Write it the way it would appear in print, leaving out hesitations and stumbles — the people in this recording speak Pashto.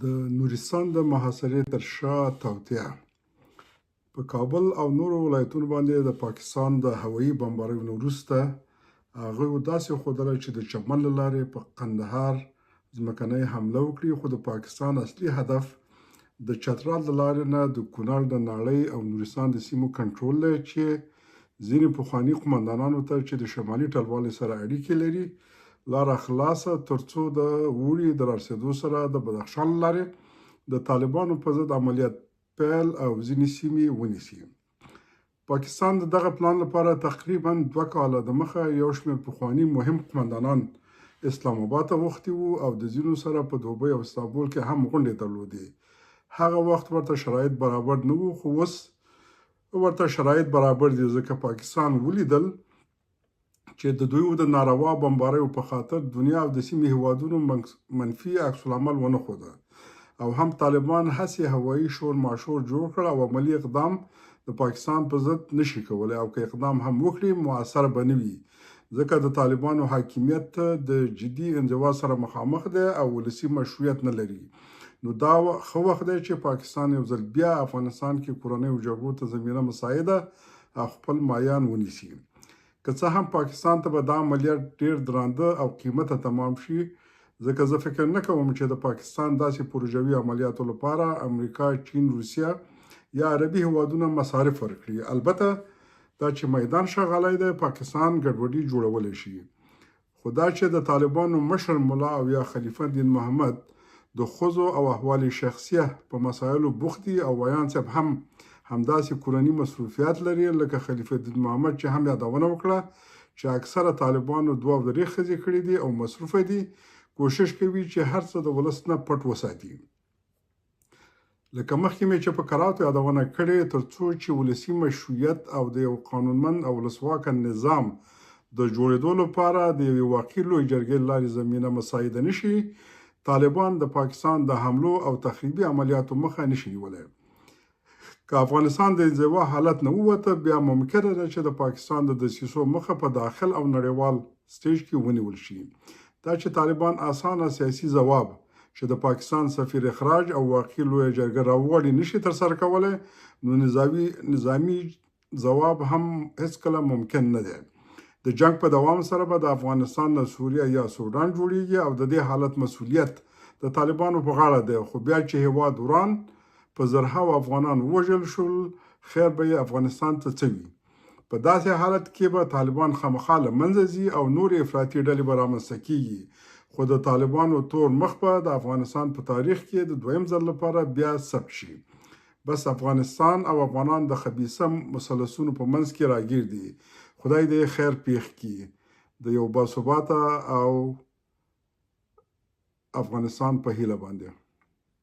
د نورستان د محاصرې تر شا توطیه په کابل او نورو ولایتونو باندې د پاکستان د هوایي بمباریو وروسته هغوی داسې ښودله چې د چمن له لارې په قندهار ځمکنۍ حمله وکړي، خو د پاکستان اصلي هدف د چترال د لارې نه د کونړ د ناړۍ او نورستان د سیمو کنټرول دی، چې ځینې پخواني قمندانانو ته چې د شمالي ټلوالې سره اړیکې لري لاره خلاصه تر څو د اوړي د رارسېدو سره د بدخشان له لارې د طالبانو په ضد عملیات پیل او ځینې سیمې ونیسي. پاکستان د دغه پلان لپاره تقریبا 2 کاله د مخه یو شمېر پخواني مهم قمندانان اسلام آباد ته غوښتي وو او د ځینو سره په دوبۍ او استانبول کې هم غونډې درلودې. هغه وخت ورته شرایط برابر نه وو، خو اوس ورته شرایط برابر دي، ځکه پاکستان ولیدل چې د دوی د ناروا بمباریو په خاطر دنیا او د سیمې هیوادونو منفي عکس العمل ونه ښوده، او هم طالبان هسې هوایي شور ماشور جوړ کړ او عملي اقدام د پاکستان په ضد نشي کولی، او که اقدام هم وکړي مؤثر به نه وي، ځکه د طالبانو حاکمیت د جدي انزوا سره مخامخ دی او ولسي مشروعیت نه لري. نو دا ښه وخت دی چې پاکستان یو ځل بیا افغانستان کې کورنیو جګړو ته زمینه مساعده او خپل مایان ونیسي. که څه هم پاکستان ته به دا عملیات ډیر درانده او قیمته تمام شي، ځکه زه فکر نه کوم چې د پاکستان داسې پروژوي عملیاتو لپاره امریکا، چین، روسیه یا عربي هیوادونه مصارف ورکړي. البته دا چې میدان شغالی دی پاکستان ګډوډي جوړولی شي، خو دا چې د طالبانو مشر ملا او یا خلیفه دین محمد د ښځو او احوال شخصیه په مسایلو بوخت دي، او ویان صاحب هم همداسې کورني مصروفیات لري لکه خلیفه دین محمد چې هم یادونه وکړه چې اکثره طالبانو 2 او 3 ښځې کړي دي او مصروفه دي، کوشش کوي چې هر څه د ولس نه پټ وساتي. لکه مخکې مې چې په کراتو یادونه کړې، تر څو چې ولسي مشروعیت او د یو قانونمند او ولسواکه نظام د جوړېدو لپاره د یوې واقعي لویې جرګې له لارې زمینه مساعده نشي، طالبان د پاکستان د حملو او تخریبي عملیاتو مخه نشي نیولی. که افغانستان د انزوا حالت نه ووته، بیا ممکنه ده چې د پاکستان د دسیسو مخه په داخل او نړیوال سټیج کې ونیول شي. دا چې طالبان اسانه سیاسي ځواب چې د پاکستان سفیر اخراج او واقعي لویه جرګه راوغواړي نشي ترسره کولی، نو نظامي ځواب هم هیڅکله ممکن نه دی. د جنگ په دوام سره به د افغانستان نه سوریه یا سودان جوړیږي او د دې حالت مسؤلیت د طالبانو په غاړه دی. خو بیا چې هیواد وران په زرهاو افغانان ووژل شول، خیر به یې افغانستان ته څه وي؟ په داسې حالت کې به طالبان خامخا له منځه ځي او نورې افراطي ډلې به رامنځته کیږي، خو د طالبانو تور مخ به د افغانستان په تاریخ کې د 2یم ځل لپاره بیا ثبت شي. بس افغانستان او افغانان د خبیثه مثلثونو په منځ کې راګیر دي. خدای دې خیر پیښ کړي د یو باثباته او افغانستان په هیله باندې.